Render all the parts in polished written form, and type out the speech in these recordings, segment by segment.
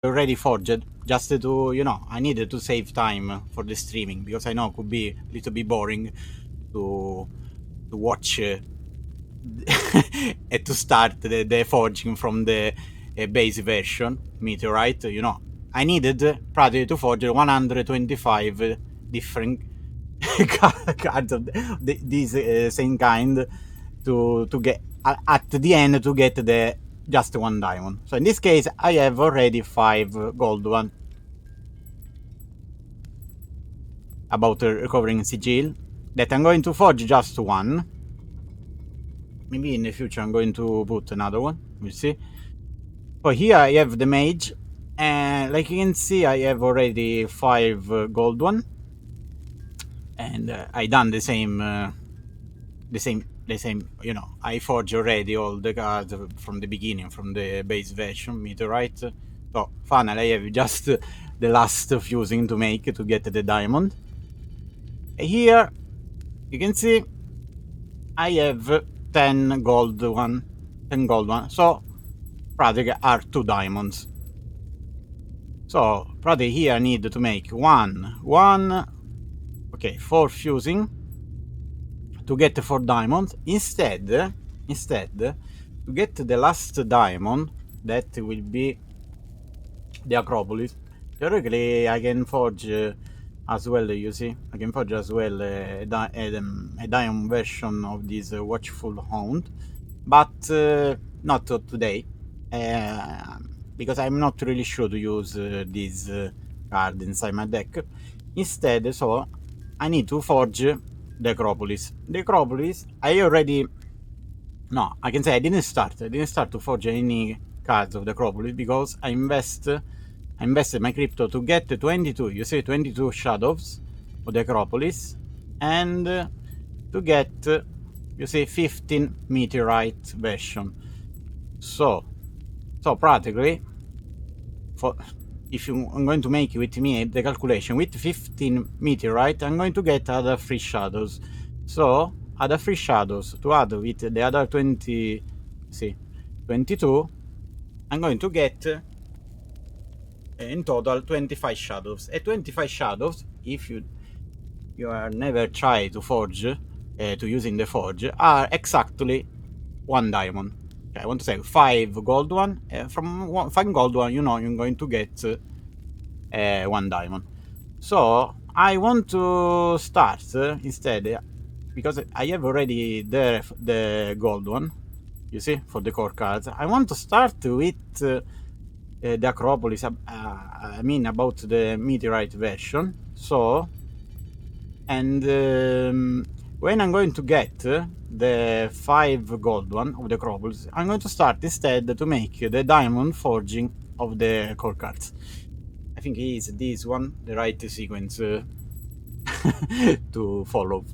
already forged, just to, you know, I needed to save time for the streaming, because I know it could be a little bit boring to watch and to start the forging from the base version meteorite. You know, I needed practically to forge 125 different cards of this same kind to get at the end to get the just one diamond. So in this case, I have already 5 gold one. About recovering sigil, that I'm going to forge just one. Maybe in the future I'm going to put another one. We'll see. So here I have the mage, and like you can see, I have already 5 gold one, and I done the same. You know, I forge already all the cards from the beginning, from the base version meteorite. So finally, I have just the last fusing to make to get the diamond. And here you can see I have 10 gold one. So practically are 2 diamonds. So practically here I need to make one, okay, 4 fusing to get 4 diamonds. Instead, to get the last diamond, that will be the Acropolis. Theoretically, I can forge as well, you see, I can forge as well a diamond version of this Watchful Hound, but not today, because I'm not really sure to use this card inside my deck. Instead, so I need to forge the Acropolis. The Acropolis, I already... No, I can say I didn't start to forge any cards of the Acropolis, because I invested my crypto to get 22, you see, 22 shadows of the Acropolis, and to get, you see, 15 meteorite version. So practically, if I'm going to make with me the calculation with 15 meteorite, I'm going to get other 3 shadows. So other 3 shadows to add with the other 22, I'm going to get in total 25 shadows. And 25 shadows, if you are never tried to forge, to using the forge, are exactly 1 diamond. Okay, I want to say 5 gold one. From 5 gold one, you know, you're going to get 1 diamond. So I want to start instead, because I have already the gold one, you see, for the core cards. I want to start with the Acropolis, I mean about the meteorite version. So, and when I'm going to get the 5 gold one of the Acropolis, I'm going to start instead to make the diamond forging of the core cards. I think it is this one, the right sequence to follow.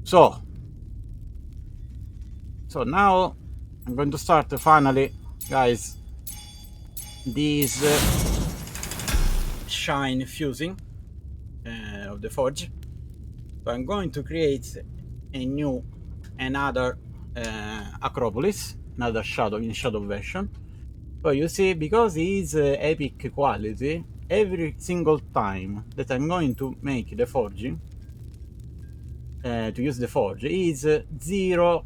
So now I'm going to start finally, guys, this shine fusing of the forge. So I'm going to create another Acropolis, another shadow version. So you see, because it is epic quality, every single time that I'm going to make the forging, to use the forge, is zero.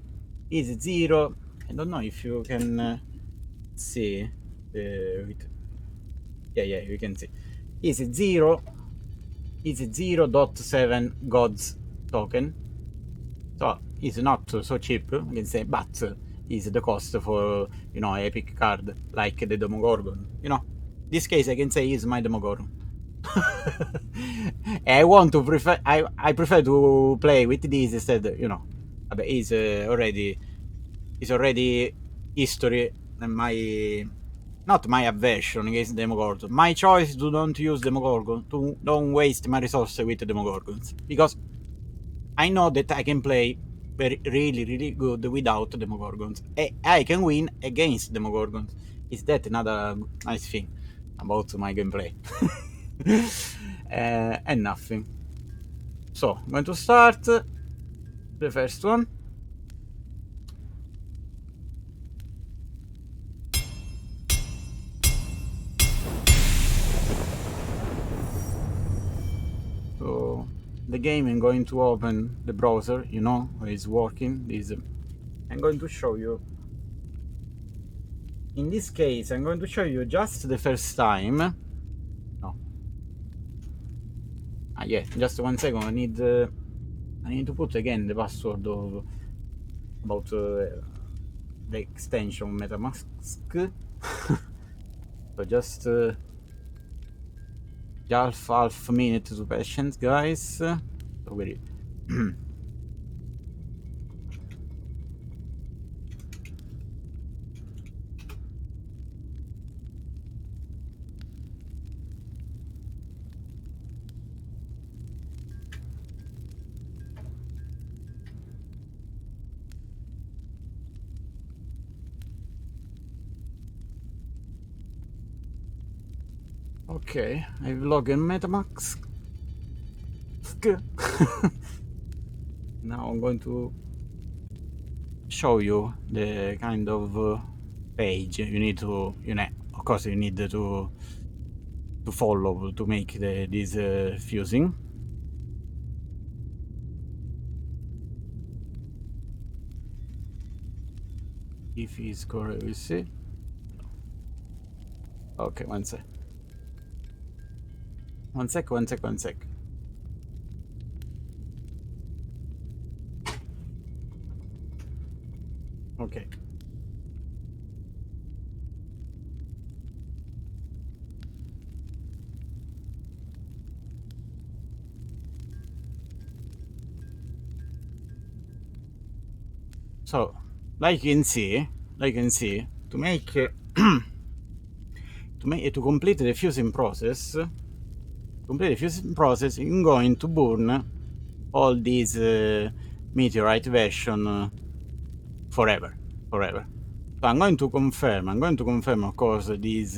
I don't know if you can see. Yeah, you can see. Is 0.7 gods token. So it's not so cheap, you can say, but is the cost for, you know, epic card like the Demogorgon. You know, this case I can say is my Demogorgon. I prefer to play with this instead, you know. It's already history, and not my aversion against Demogorgon. My choice to don't use Demogorgon, to don't waste my resources with Demogorgons, because I know that I can play really good without Demogorgons. I can win against Demogorgons. Is that another nice thing about my gameplay? And nothing. So I'm going to start the first one. the game, I'm going to open the browser, you know, where it's working. I'm going to show you. In this case, I'm going to show you just the first time. No. Yeah, just 1 second. I need to put again the password of about the extension MetaMask. So just half minute to patience, guys. So very. Okay, I've logged in MetaMask. Now I'm going to show you the kind of page you need to, of course, you need to follow to make this fusing. If it's correct, we see. Okay, one sec. One sec. Okay. So, like you can see, to make to complete the fusing process, you're going to burn all these meteorite version forever. So I'm going to confirm, of course, this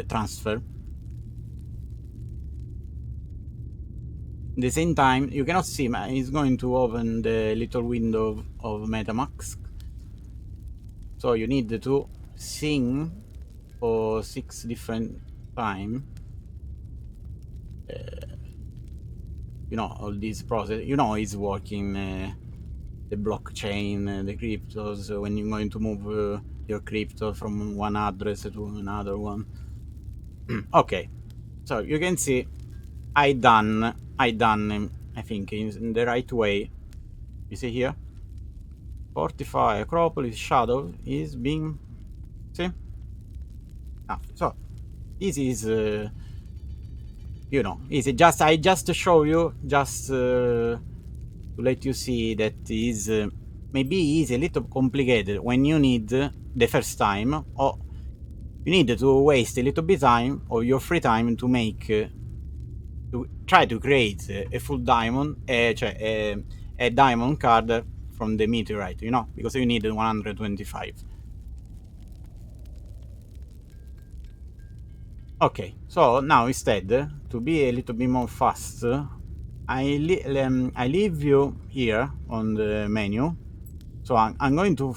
transfer. At the same time, you cannot see, it's going to open the little window of MetaMask. So you need to sing for 6 different times. You know, all this process, you know, is working the blockchain, the cryptos, when you're going to move your crypto from one address to another one. Okay, so you can see I done I think in the right way. You see here, Fortify, Acropolis, Shadow is being, see? So this is you know, easy. I just show you, just to let you see that is maybe is a little complicated when you need the first time, or you need to waste a little bit time of your free time to make to try to create a full diamond, a diamond card from the meteorite, you know, because you need 125. Okay, so now instead, to be a little bit more fast, I leave you here on the menu. So I'm going to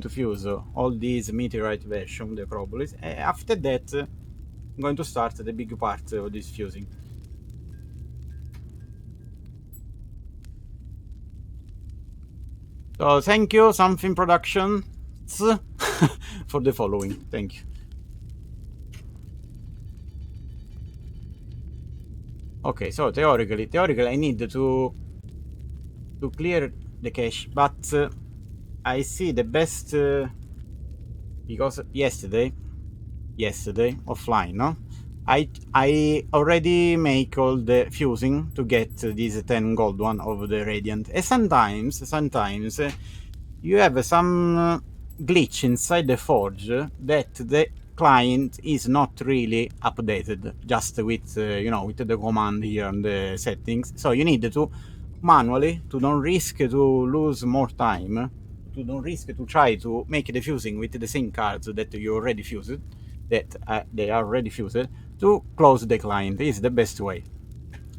fuse all these meteorite version, the Acropolis. After that, I'm going to start the big part of this fusing. So thank you, Something Productions, for the following. Thank you. Okay, so theoretically, I need to clear the cache, but I see the best because yesterday offline, no? I already make all the fusing to get this 10 gold one of the radiant. And sometimes you have some glitch inside the forge that the client is not really updated just with you know, with the command here on the settings. So you need to manually, to don't risk to lose more time, to don't risk to try to make the fusing with the same cards that you already fused, that they are already fused, to close the client is the best way.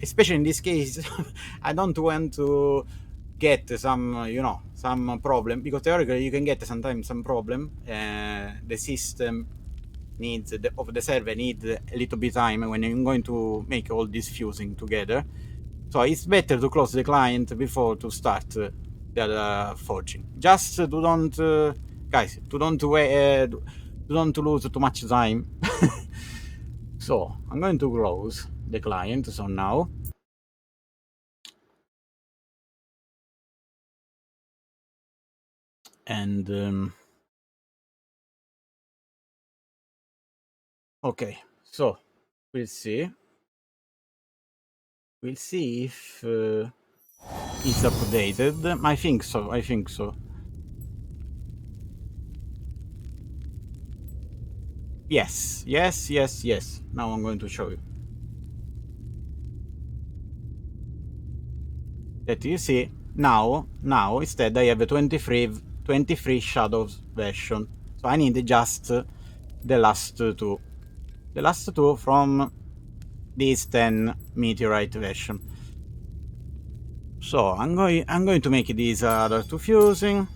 Especially in this case, I don't want to get some, you know, some problem, because theoretically you can get sometimes some problem. The system of the server needs a little bit time when you're going to make all this fusing together. So it's better to close the client before to start the other forging. Just to don't, guys, to don't lose too much time. So I'm going to close the client. So now. And okay, so we'll see. We'll see if it's updated. I think so. I think so. Yes, yes, yes, yes. Now I'm going to show you. That you see now instead I have a 23 shadows version. So I need just the last two. The last two from this 10 meteorite version. So I'm going to make these other two fusing.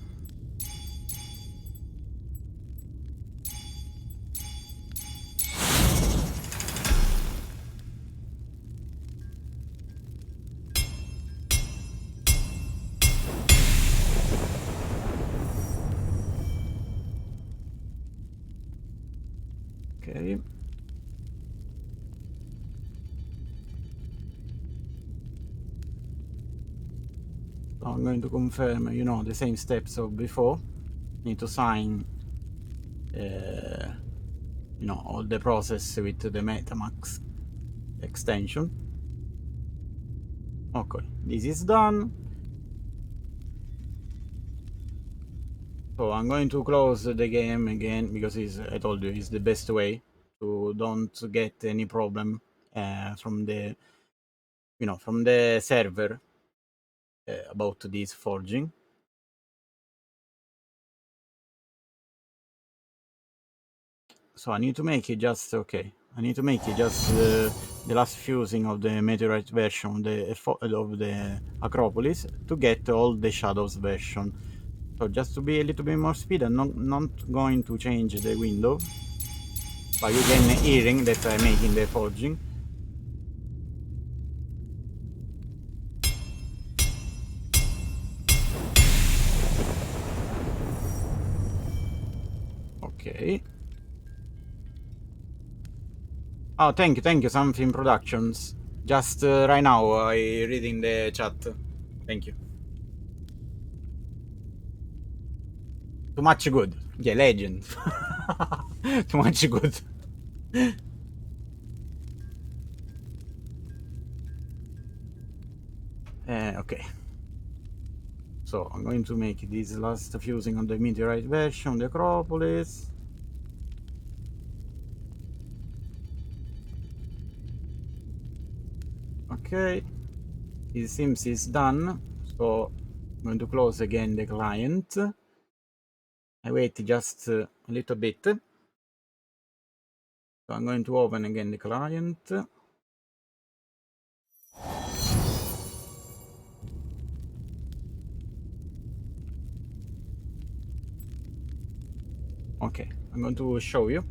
Okay. So I'm going to confirm, the same steps of before. Need to sign, all the process with the MetaMask extension. Okay, this is done. So I'm going to close the game again because I told you, it's the best way to don't get any problem from the server about this forging. So I need to make it just okay. I need to make it just the last fusing of the meteorite version of the Acropolis to get all the shadows version. So just to be a little bit more speed, I'm not going to change the window, but you can hearing that I'm making the forging. Okay. Oh, thank you, Something Productions. Just right now, I reading the chat. Thank you. Too much good. Yeah, legend. Too much good. Okay. So I'm going to make this last fusing on the meteorite version, the Acropolis. Okay. It seems it's done. So I'm going to close again the client. I wait just a little bit. So I'm going to open again the client. Okay, I'm going to show you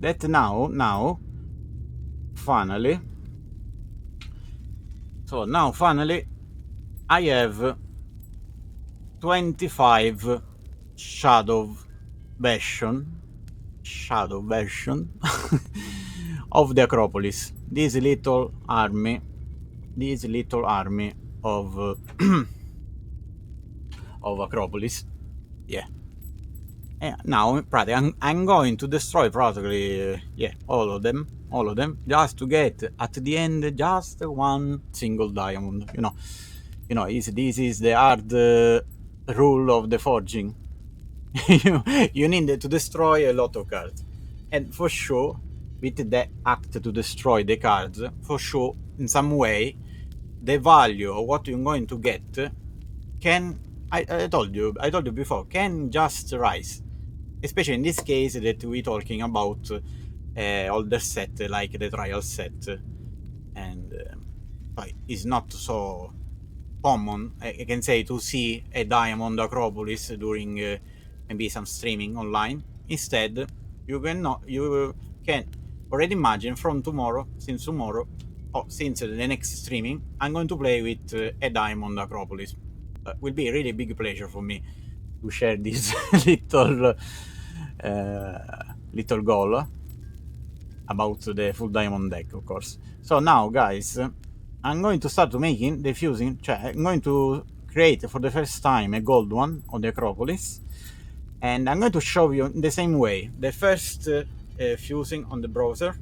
that now finally, I have 25 shadow version of the Acropolis. This little army of of Acropolis. Yeah. Now, I'm going to destroy practically, all of them, just to get at the end just one single diamond. This is the hard rule of the forging. you need to destroy a lot of cards, and for sure, with the act to destroy the cards, for sure, in some way, the value of what you're going to get can. I told you before, can just rise. Especially in this case that we're talking about older set like the trial set, and it's not so common, I can say, to see a diamond Acropolis during maybe some streaming online. Instead, you can already imagine from tomorrow, since tomorrow, or since the next streaming, I'm going to play with a diamond Acropolis. Will be a really big pleasure for me to share this little goal about the full diamond deck, of course. So now, guys, I'm going to start making the fusing. I'm going to create for the first time a gold one on the Acropolis, and I'm going to show you in the same way the first fusing on the browser.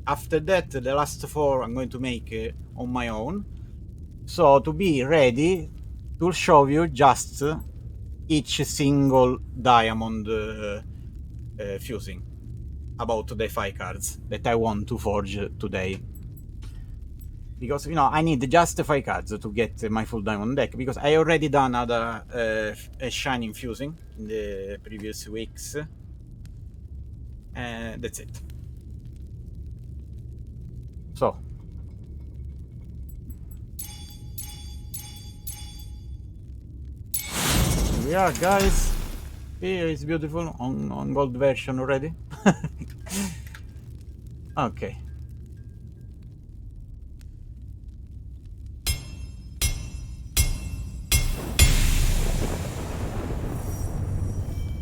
After that, the last 4 I'm going to make on my own. So to be ready to show you just each single diamond fusing about the 5 cards that I want to forge today. Because, I need just 5 cards to get my full diamond deck, because I already done other shining fusing in the previous weeks. That's it. So, here we are, guys. Here is beautiful on gold version already. Okay.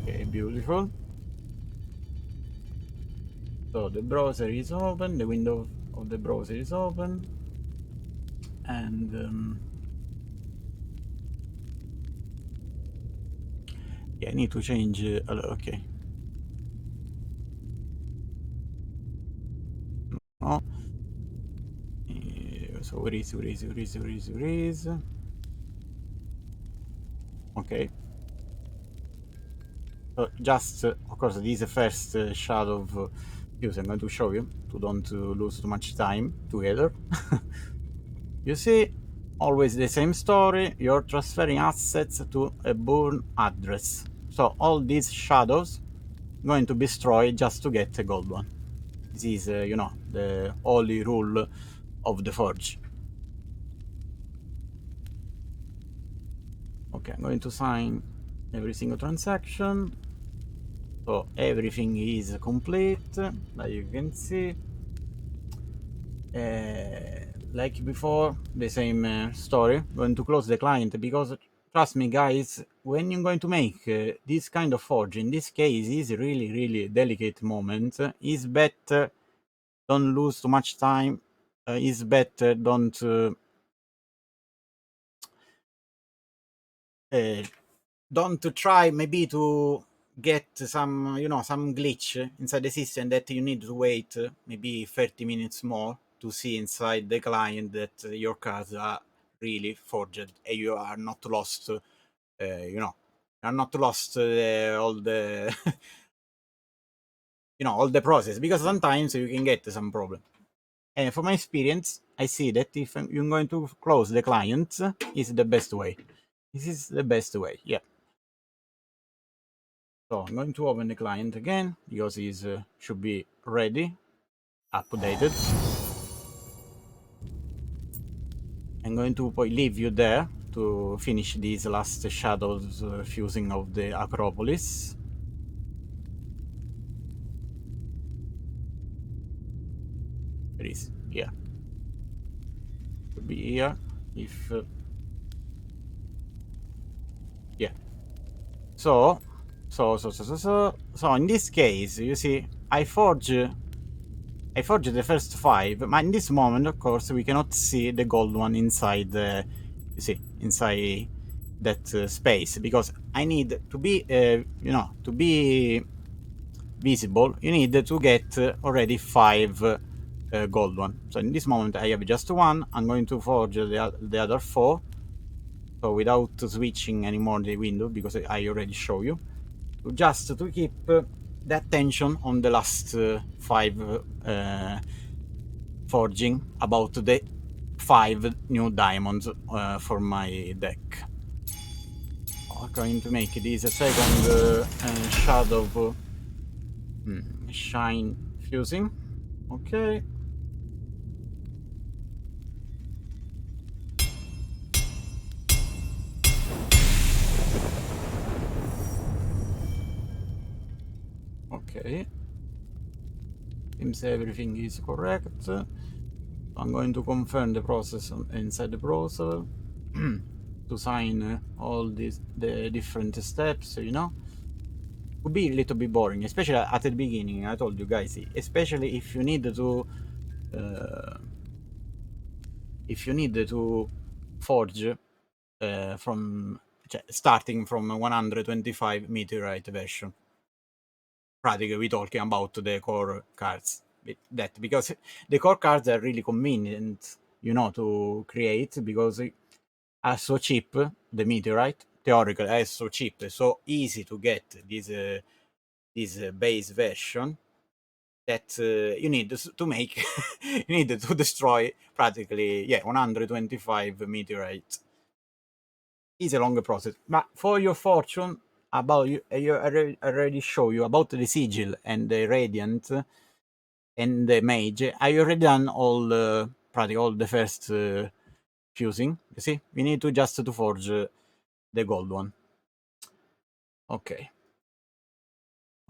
Okay, beautiful. So the browser is open, the window of the browser is open, and yeah, I need to change. Okay. No. So where is? Okay. So just, of course, this is the first shot of use. I'm going to show you to don't lose too much time together. You see, always the same story. You're transferring assets to a burn address. So all these shadows going to be destroyed just to get a gold one. This is, the holy rule of the forge. Okay, I'm going to sign every single transaction. So everything is complete, like you can see. Like before, the same story. Going to close the client, because trust me, guys, when you're going to make this kind of forge, in this case, is really, really delicate moment. Is better don't lose too much time. Is better don't try maybe to get some some glitch inside the system that you need to wait maybe 30 minutes more to see inside the client that your cards are really forged and you are not lost are not lost all the all the process, because sometimes you can get some problem. And from my experience, I see that if you're going to close the client, is the best way. This is the best way, yeah. So I'm going to open the client again, because it should be ready, updated. I'm going to leave you there to finish these last shadows fusing of the Acropolis. It is here. Should be here. If yeah. So in this case, you see, I forge the first 5, but in this moment, of course, we cannot see the gold one inside you see, inside that space, because I need to be, to be visible, you need to get already 5 gold one. So in this moment, I have just 1. I'm going to forge the other 4. So without switching anymore the window, because I already show you. Just to keep the attention on the last 5 forging about the 5 new diamonds for my deck. I'm going to make this a second shadow shine fusing. Okay. Okay. Seems everything is correct. So I'm going to confirm the process inside the browser to sign all the different steps, you know. Could be a little bit boring, especially at the beginning. I told you guys, especially uh, if you need to forge from starting from 125 meteorite version. Practically, we're talking about the core cards. That because the core cards are really convenient, you know, to create because are so cheap. The meteorite theoretically are so cheap, so easy to get this base version that you need to make you need to destroy practically 125 meteorites. It's a longer process, but for your fortune, about you, already show you about the sigil and the radiant and the mage. I already done all practically all the first fusing. You see, we need to just to forge the gold one. Okay.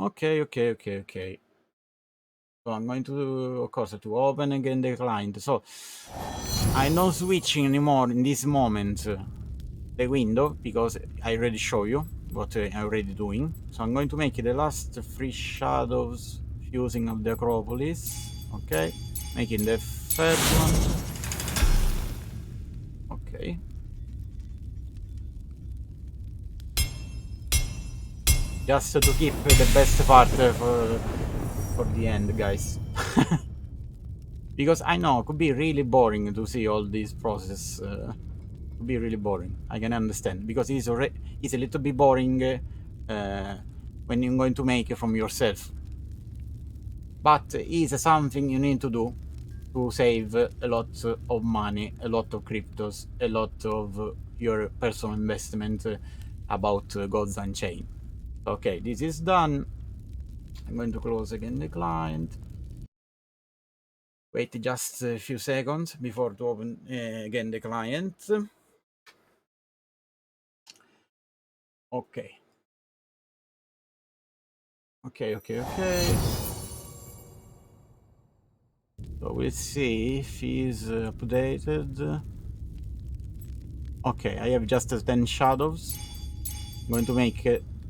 Okay. So I'm going to, of course, to open again the client. So I'm not switching anymore in this moment the window because I already show you what I'm already doing. So I'm going to make the last 3 shadows fusing of the Acropolis. Okay, making the first one. Okay. Just to keep the best part for the end, guys. Because I know it could be really boring to see all this process. Could be really boring. I can understand because it's a little bit boring when you're going to make it from yourself. But it's something you need to do to save a lot of money, a lot of cryptos, a lot of your personal investment about Gods Unchained. Okay, this is done. I'm going to close again the client. Wait just a few seconds before to open again the client. Okay. Okay. So we'll see if he's updated. Okay, I have just 10 shadows. I'm going to make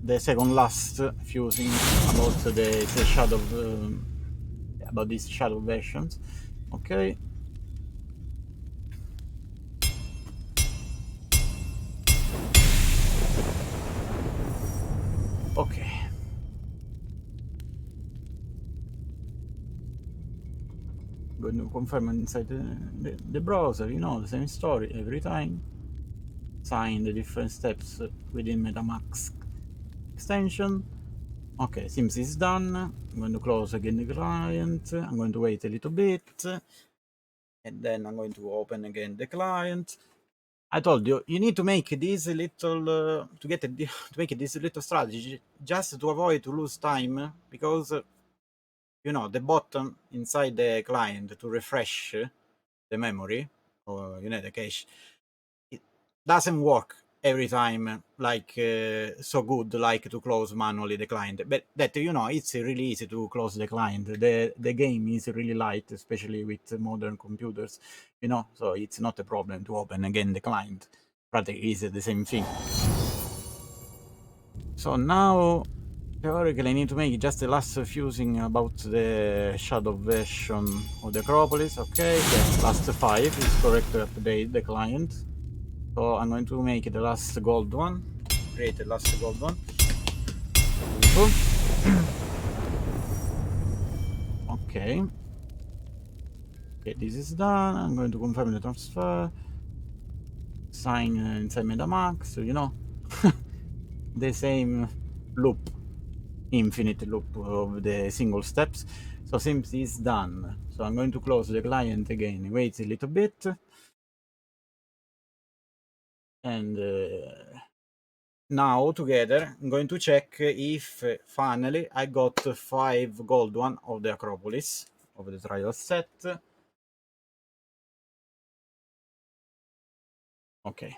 the second last fusing about the shadow about these shadow versions. Okay. Okay. Going to confirm inside the browser, you know, the same story every time. Sign the different steps within MetaMask extension. Okay, seems it's done. I'm going to close again the client. I'm going to wait a little bit. And then I'm going to open again the client. I told you, you need to make this little to make this little strategy just to avoid to lose time because you know the button inside the client to refresh the memory or you know the cache, it doesn't work every time like so good like to close manually the client. But that you know it's really easy to close the client. The game is really light, especially with modern computers, you know, so it's not a problem to open again the client. Practically is the same thing. So now theoretically I need to make just the last fusing about the shadow version of the Acropolis. Okay, the last 5 is correct to update the client. So I'm going to make the last gold one. Create the last gold one. Okay. Okay, this is done. I'm going to confirm the transfer. Sign inside MetaMask, so you know. The same loop, infinite loop of the single steps. So since it's done, so I'm going to close the client again. Wait a little bit. And now together I'm going to check if finally I got 5 gold one of the Acropolis of the trial set. Okay.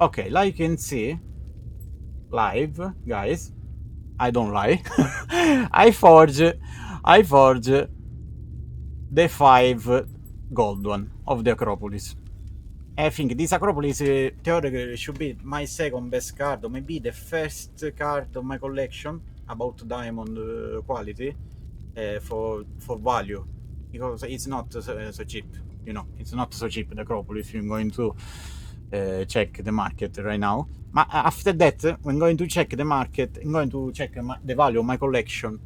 Okay, like you can see, live, guys. I don't lie. I forge the 5 gold one of the Acropolis. I think this Acropolis theoretically should be my second best card, or maybe the first card of my collection about diamond quality for value, because it's not so cheap. You know, it's not so cheap, the Acropolis, if you're going to check the market right now. But after that, when going to check the market, I'm going to check the value of my collection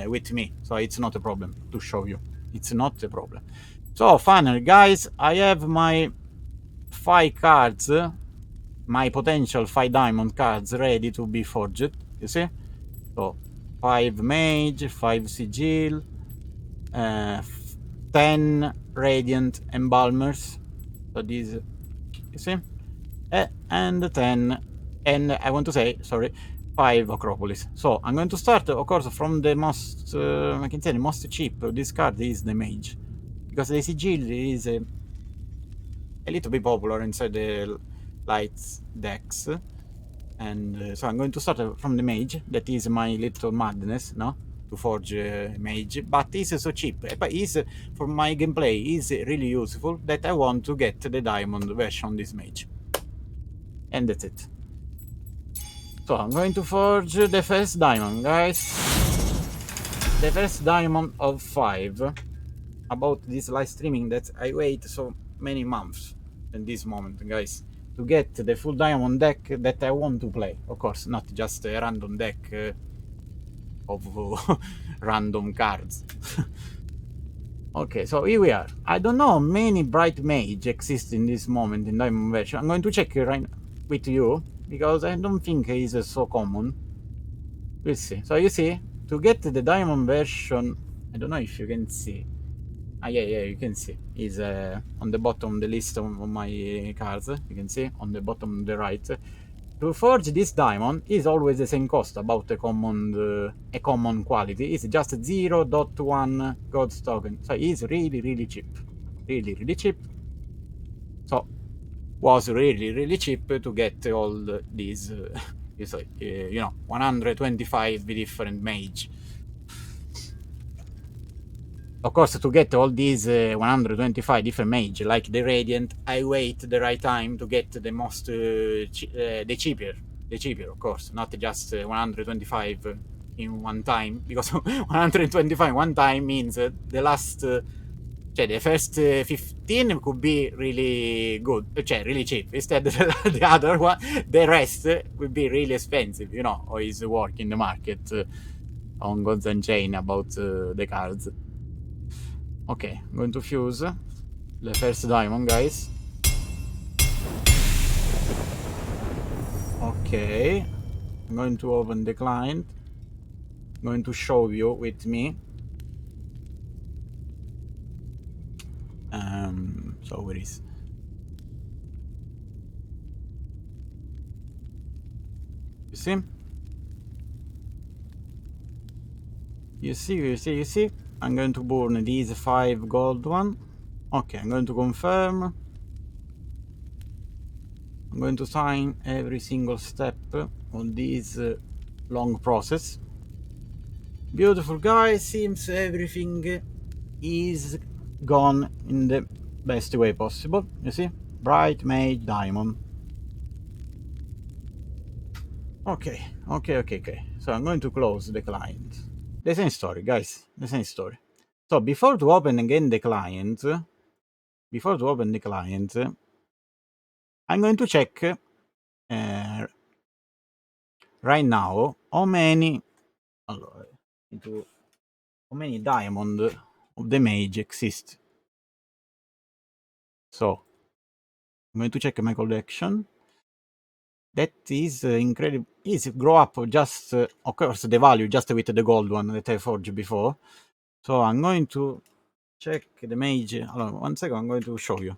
with me. So it's not a problem to show you. It's not a problem. So finally, guys, I have my 5 cards, my potential 5 diamond cards ready to be forged. You see? So 5 mage, 5 sigil, 10 radiant embalmers. So these, you see? And 10, and I want to say, sorry, 5 Acropolis. So I'm going to start, of course, from the most, I can say the most cheap. This card is the mage, because the sigil is a little bit popular inside the lights decks. And so I'm going to start from the mage. That is my little madness, no? To forge mage, but it's so cheap. But it's for my gameplay is really useful that I want to get the diamond version of this mage, and that's it. So I'm going to forge the first diamond, guys. The first diamond of 5. About this live streaming that I wait so many months in this moment, guys, to get the full diamond deck that I want to play. Of course, not just a random deck of random cards. Okay, so here we are. I don't know how many bright mage exist in this moment in diamond version. I'm going to check right with you, because I don't think it's so common. We'll see. So you see, to get the diamond version, I don't know if you can see. Yeah, you can see. Is on the bottom of the list of my cards. You can see on the bottom the right. To forge this diamond is always the same cost, about a common quality. It's just 0.1 gold token. So it's really cheap. Really cheap. So was really cheap to get all these you know, 125 different mage. Of course, to get all these 125 different mage, like the Radiant, I wait the right time to get the most, the cheaper, of course, not just 125 in one time, because 125 one time means the last, the first 15 could be really good, really cheap. Instead, the other one, the rest would be really expensive, you know, or is work in the market on Gods Unchained about the cards. Okay, I'm going to fuse the first diamond, guys. Okay, I'm going to open the client. I'm going to show you with me. So where is? You see? You see? I'm going to burn these 5 gold one. Okay, I'm going to confirm. I'm going to sign every single step on this long process. Beautiful, guys. Seems everything is gone in the best way possible. You see? Bright mage diamond. Okay. So I'm going to close the client. The same story, guys. The same story. So before to open again the client, I'm going to check right now how many diamond of the mage exist. So I'm going to check my collection. That is incredible. Is grow up just, of course, the value just with the gold one that I forged before. So I'm going to check the mage. Hold on, 1 second, I'm going to show you.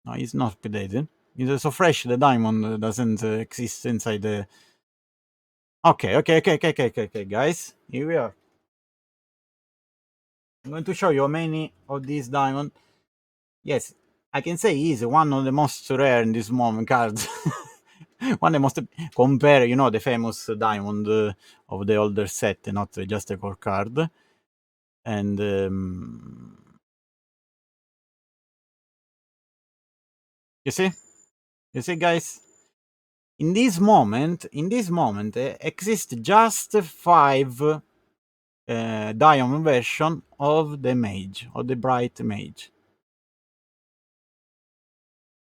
No, it's not updated. It's so fresh, the diamond doesn't exist inside the... Okay, guys. Here we are. I'm going to show you how many of these diamond. Yes, I can say he's one of the most rare in this moment cards. One of the most compare, the famous diamond of the older set, not just a core card. And you see, guys, in this moment, exist just 5 diamond version of the mage, of the bright mage.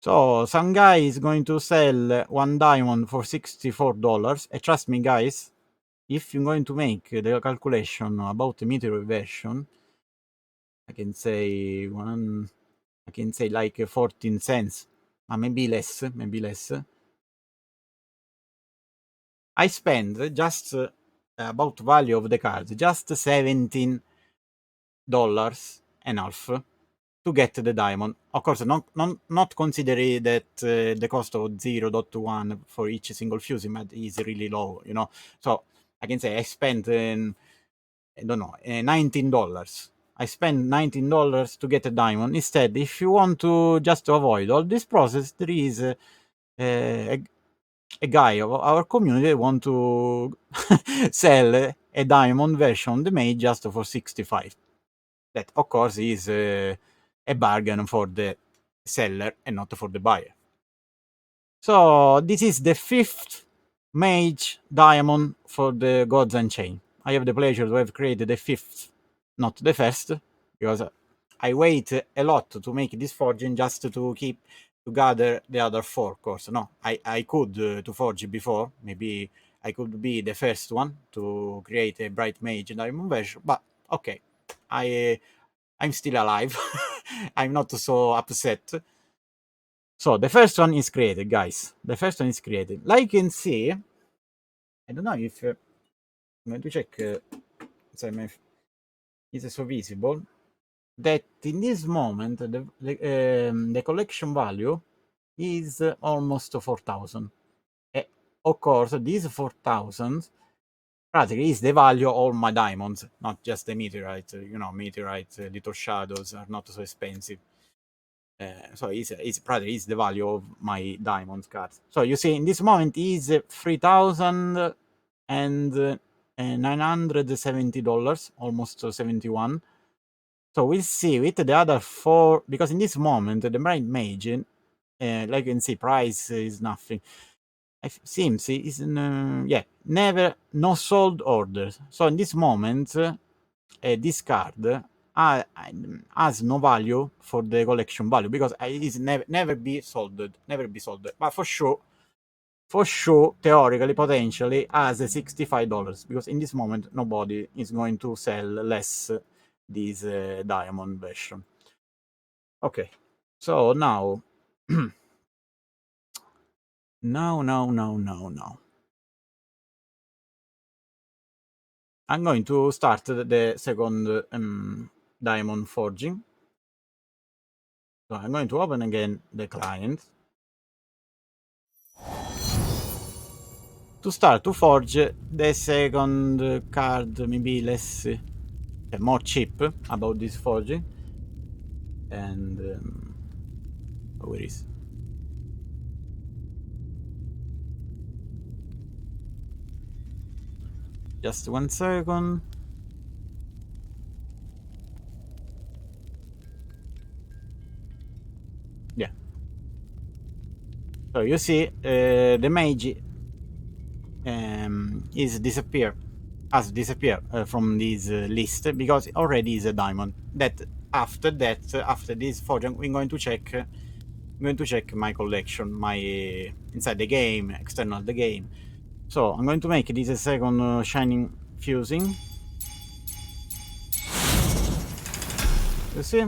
So some guy is going to sell 1 diamond for $64, and trust me, guys, if you're going to make the calculation about the meteor version, I can say like 14 cents, maybe less. I spend just about value of the cards, just $17 and half to get the diamond. Of course, not considering that the cost of 0.1 for each single fusing mat is really low, So I can say I spent, I don't know, $19. I spend $19 to get a diamond. Instead, if you want to just avoid all this process, there is a guy of our community that want to sell a diamond version of the mage just for 65. That, of course, is a bargain for the seller and not for the buyer. So this is the 5th mage diamond for the Gods Unchained. I have the pleasure to have created the 5th, not the first, because I wait a lot to make this forging just to gather the other 4 course. No, I could to forge before. Maybe I could be the first one to create a bright mage diamond version, but okay. I'm still alive. I'm not so upset. So the first one is created, guys. The first one is created. Like you can see, I don't know if I'm going to check it's so visible that in this moment the collection value is almost 4,000. Of course, these 4,000 practically is the value of all my diamonds, not just the meteorite. Meteorite little shadows are not so expensive. So it's practically is the value of my diamond cards. So you see, in this moment is $3,970, almost 71. So we'll see with the other 4, because in this moment the bright mage, like you can see, price is nothing. It seems is never no sold orders. So in this moment, this card has no value for the collection value because it is never be sold. But for sure, theoretically, potentially, has $65 because in this moment nobody is going to sell less this diamond version. Okay, so now, now. I'm going to start the second diamond forging. So I'm going to open again the client to start to forge the second card, maybe less, more cheap about this forging. And where is? Just 1 second. Yeah. So you see, the mage has disappeared from this list because it already is a diamond. That after this forging, we're going to check. I'm going to check my collection, my inside the game, external the game. So I'm going to make this a second shining fusing. You see?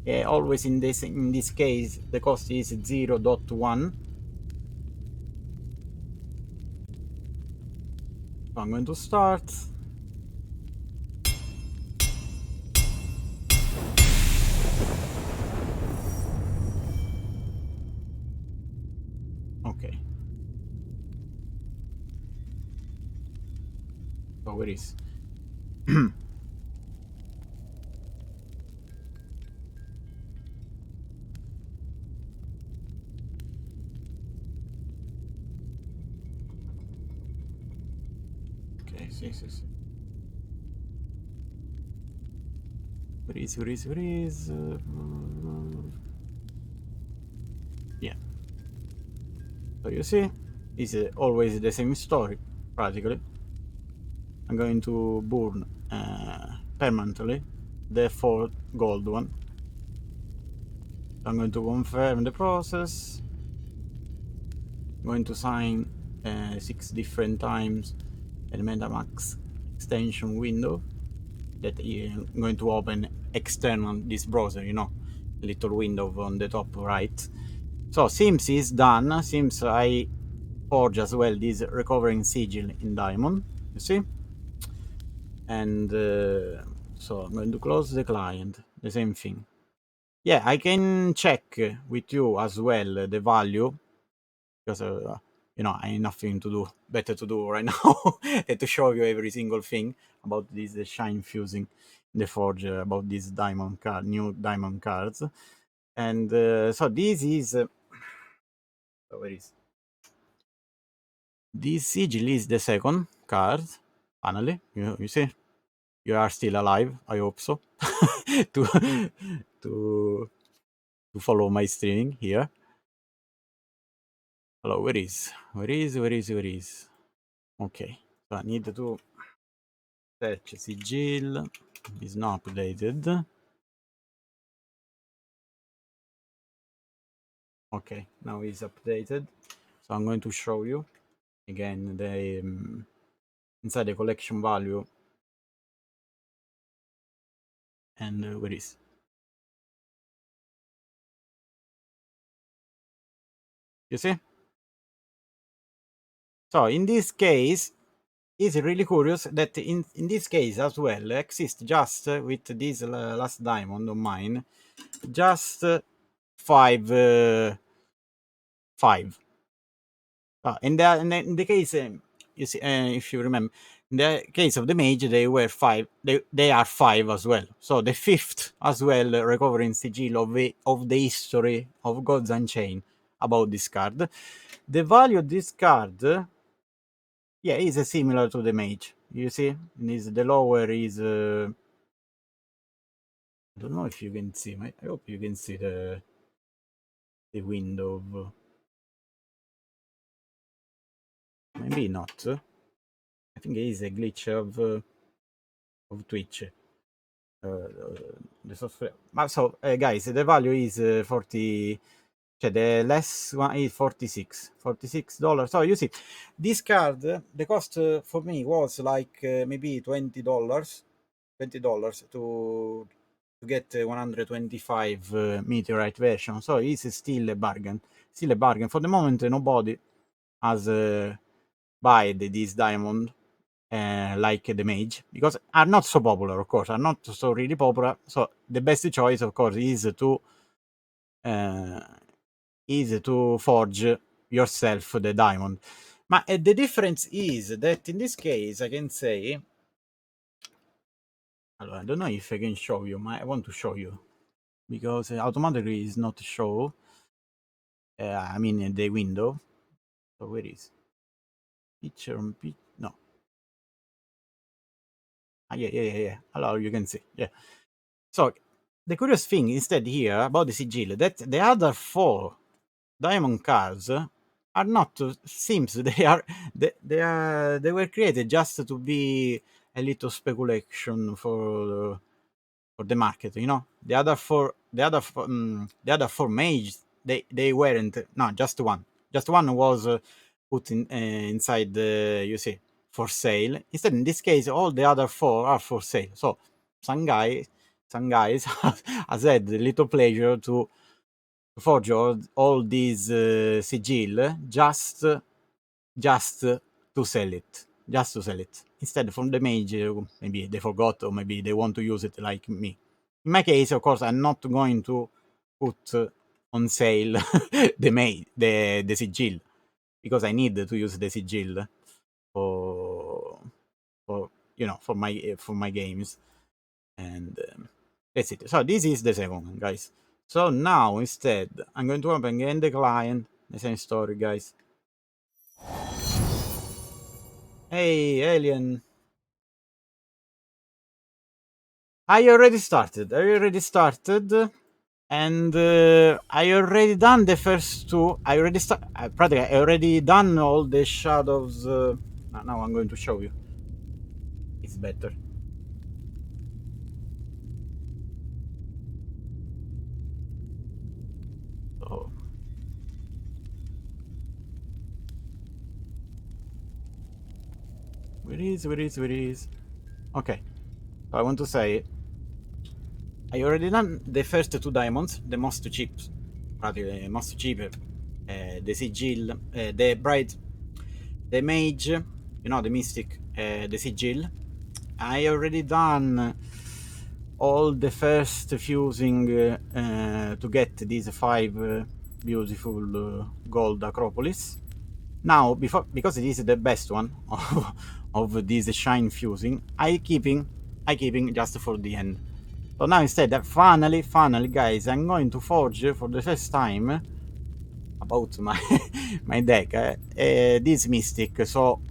Yeah, always in this case the cost is 0.1. So I'm going to start. Okay. So where is? Sì. Where is? Yeah. So you see, it's always the same story, practically. I'm going to burn permanently the fourth gold one. I'm going to confirm the process. I'm going to sign 6 different times a MetaMask extension window that I'm going to open external this browser, you know, little window on the top right. So seems is done. Seems I forge as well this recovering sigil in diamond, you see? And so I'm going to close the client, the same thing. Yeah, I can check with you as well the value because you know I have nothing to do better to do right now than to show you every single thing about this shine fusing the forge about these diamond card, new diamond cards, and so this is where is this sigil is the second card. Finally, you see, you are still alive. I hope so. to to to follow my streaming here. Hello, where is? Okay, so I need to search sigil. Is not updated. Okay, now it's updated. So I'm going to show you again the inside the collection value and where is. You see? So in this case, it's really curious that in this case as well exists just with this last diamond of mine, just five. 5. In the case, you see, if you remember, in the case of the mage, they were 5. They are 5 as well. So the fifth as well, recovering sigil of the history of Gods Unchained about this card. The value of this card, yeah, is similar to the mage. You see, is the lower is. I don't know if you can see. I hope you can see the window. Maybe not. I think it is a glitch of Twitch. The software. Ma so, guys, the value is 40. The less one is 46. $46. So you see, this card, the cost for me was like maybe $20. $20 to get 125 meteorite version. So it's still a bargain. Still a bargain. For the moment, nobody has bought this diamond like the mage, because are not so popular, of course, are not so really popular. So the best choice, of course, uh, is to forge yourself the diamond. But the difference is that in this case, I can say, I don't know if I can show you, but I want to show you because automatically is not show. I mean, in the window. So where is picture on no? Yeah. Hello, you can see. Yeah. So the curious thing instead here about the sigil that the other 4 diamond cards are not seems they were created just to be a little speculation for the market, you know. The other 4 mages, they weren't. No, just one was put in inside the, you see, for sale. Instead, in this case, all the other 4 are for sale. So some guys has had the little pleasure to forge all these sigil just to sell it. Just to sell it. Instead, from the mage, maybe they forgot or maybe they want to use it like me. In my case, of course, I'm not going to put on sale the sigil, because I need to use the sigil for for my games, and that's it. So this is the second one, guys. So now instead, I'm going to open again the client. The same story, guys. Hey, alien. I already started. And I already done the first two. I already practically I already done all the shadows. Now I'm going to show you. It's better. So where is? Okay. So I want to say I already done the first two diamonds, the most cheap, practically most cheap. The sigil, the bride, the mage, the mystic, the sigil. I already done all the first fusing to get these five beautiful gold Acropolis. Now, because it is the best one of this shine fusing, I keeping just for the end. So now instead, finally, guys, I'm going to forge for the first time about my my deck. This mystic, so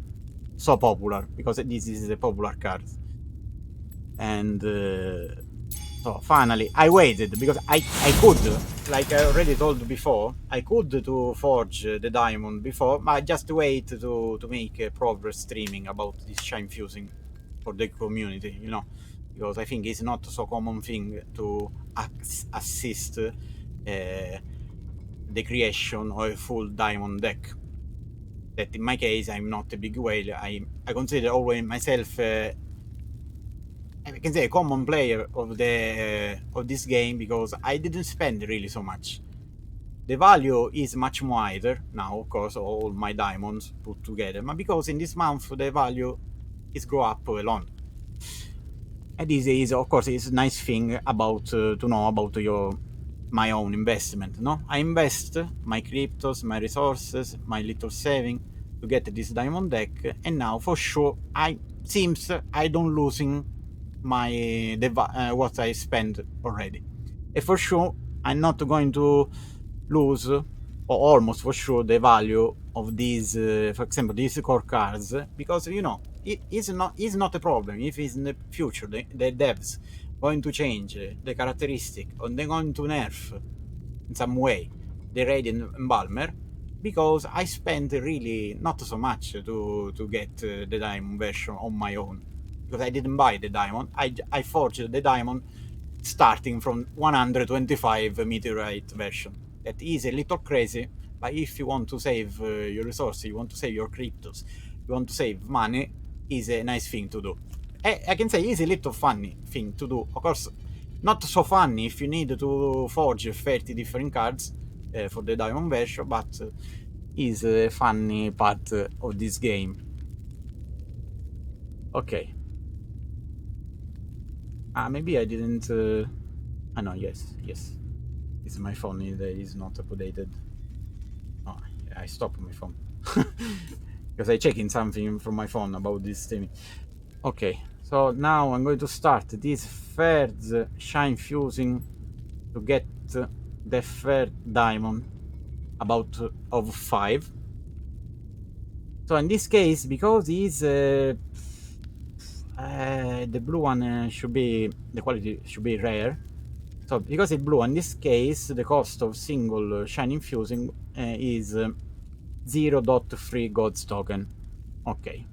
popular because this is a popular card, and so finally I waited because I could, like I already told before, I could to forge the diamond before, but I just wait to make a proper streaming about this shine fusing for the community, because I think it's not so common thing to assist the creation of a full diamond deck. That in my case I'm not a big whale. I consider always myself I can say a common player of this game because I didn't spend really so much. The value is much wider now, of course, all my diamonds put together, but because in this month the value is grow up alone. And this is, of course, is a nice thing about to know about my own investment. No, I invest my cryptos, my resources, my little saving to get this diamond deck, and now for sure I don't losing what I spent already. And for sure, I'm not going to lose, or almost for sure, the value of these, for example, these core cards, because it is not a problem if it's in the future the devs going to change the characteristic or they're going to nerf in some way the Radiant Embalmer, because I spent really not so much to get the diamond version on my own, because I didn't buy the diamond. I forged the diamond starting from 125 meteorite version. That is a little crazy, but if you want to save your resources, you want to save your cryptos, you want to save money, is a nice thing to do. I can say it's a little funny thing to do. Of course, not so funny if you need to forge 30 different cards for the diamond version, but is a funny part of this game. Okay. Maybe I didn't. No, yes. It's my phone that is not updated. Oh, yeah, I stopped my phone because I checking something from my phone about this thing. Okay, so now I'm going to start this third shine fusing to get the third diamond about of 5. So in this case, because it's the blue one should be, the quality should be rare. So because it's blue, in this case, the cost of single shining fusing is 0.3 gods token. Okay,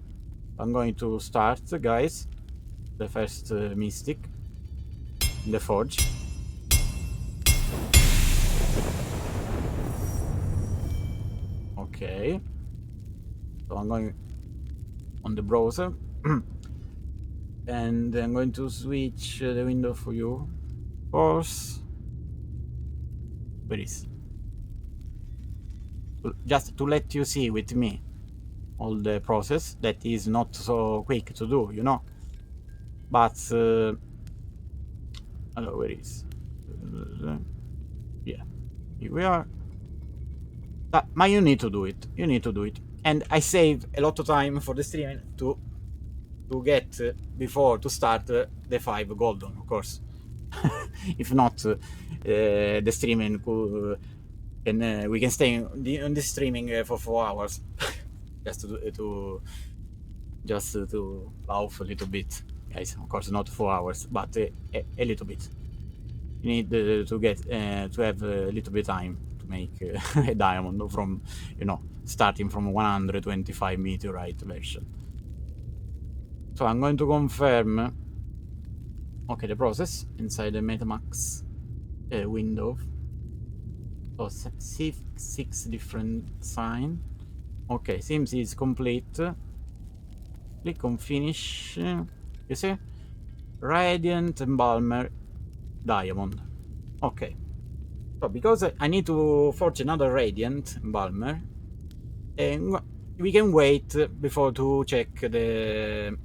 I'm going to start, guys, the first mystic in the forge. Okay, so I'm going on the browser and I'm going to switch the window for you. Of course, where is, just to let you see with me all the process that is not so quick to do, but hello, where is, yeah, here we are. But you need to do it. And I save a lot of time for the streaming to get before to start the 5 golden, of course. If not, the streaming could, and we can stay on the streaming for 4 hours just to laugh a little bit. guys. Of course, not 4 hours, but a little bit. You need to get to have a little bit time to make a diamond from, starting from 125 meteorite version. So I'm going to confirm, okay, the process inside the MetaMax window. So 6 different sign. Okay, seems it's complete. Click on finish. You see? Radiant Embalmer Diamond. Okay. So because I need to forge another Radiant Embalmer, and we can wait before to check the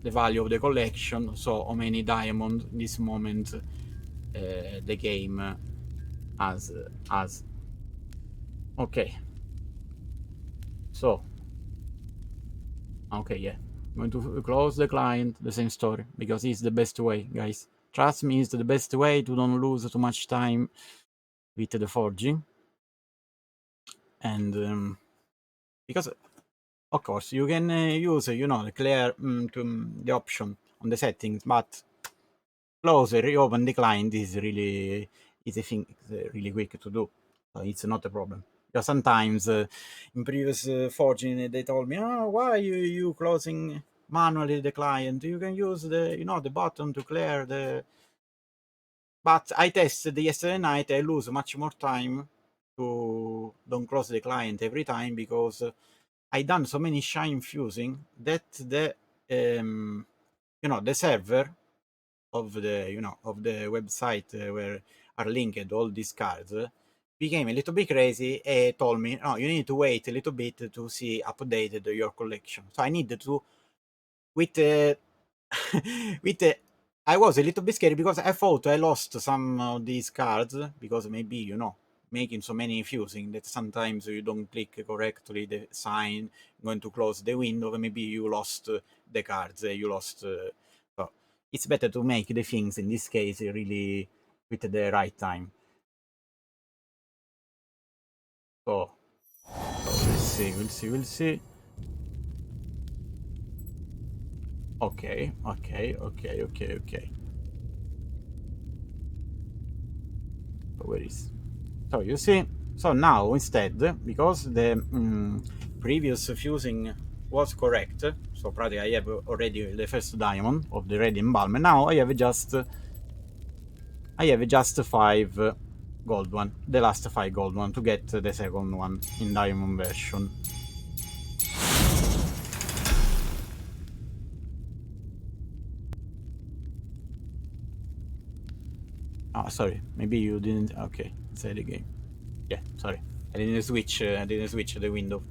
value of the collection. So how many diamond in this moment the game has. Okay. So. Okay, yeah. I'm going to close the client, the same story, because it's the best way, guys. Trust me, it's the best way to don't lose too much time with the forging. And because, of course, you can use, the clear the option on the settings, but close, reopen the client is really easy thing, really quick to do. So it's not a problem. Because sometimes in previous forging they told me, oh, why you closing manually the client? You can use the button to clear the. But I tested yesterday night. I lose much more time to don't close the client every time because I done so many shine fusing that the the server of the website where are linked all these cards became a little bit crazy and told me, no, you need to wait a little bit to see updated your collection. So I needed to with with I was a little bit scared because I thought I lost some of these cards because maybe making so many fusing that sometimes you don't click correctly the sign going to close the window, maybe you lost the cards, you lost so it's better to make the things in this case really with the right time. So we'll see. Okay. Where is? So you see, so now instead, because the previous fusing was correct, so probably I have already the first diamond of the red embalmer. Now I have just 5 gold one, the last 5 gold one to get the second one in diamond version. Oh, sorry, maybe you didn't. Okay, inside the game. Yeah, sorry, I didn't switch the window.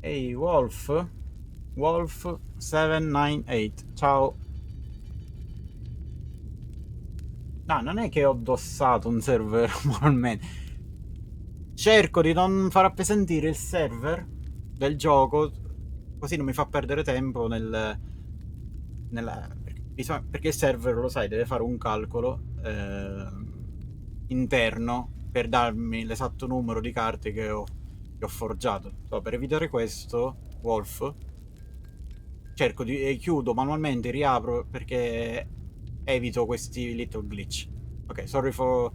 Hey, Wolf 798, ciao. No, non è che ho addossato un server moralmente. Cerco di non far appesantire il server del gioco, così non mi fa perdere tempo perché il server, lo sai, deve fare un calcolo interno per darmi l'esatto numero di carte che ho forgiato. So, per evitare questo, Wolf, cerco di chiudo manualmente, riapro perché evito questi little glitch. Ok, sorry for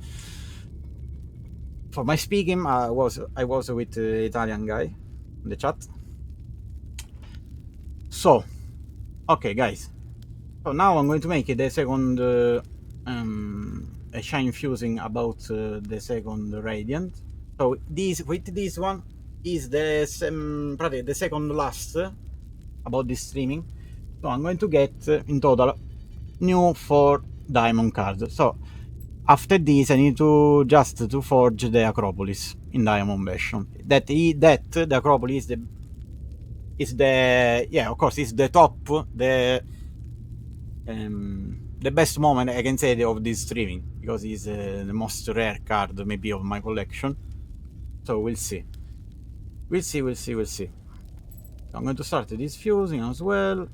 my speaking. I was with the Italian guy in the chat. So, okay, guys. So now I'm going to make the second a shine fusing about the second radiant. So this one is probably the second last about this streaming. So I'm going to get in total new 4 diamond cards. So after this I need to just to forge the Acropolis in diamond version. That the Acropolis is the yeah, of course, it's the top, the best moment I can say of this streaming because it's the most rare card maybe of my collection. So we'll see. So I'm going to start this fusing as well.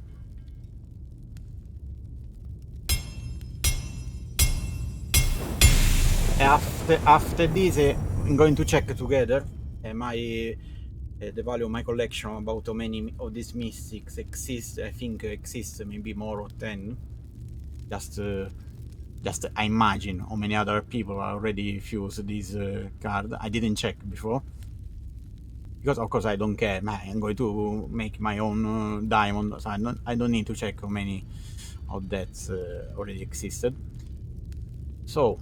After this, I'm going to check together my the value of my collection, about how many of these mystics exist. I think exist maybe more or 10. Just I imagine how many other people already fused this card. I didn't check before. Because of course I don't care. I'm going to make my own diamond, so I don't need to check how many of that already existed. So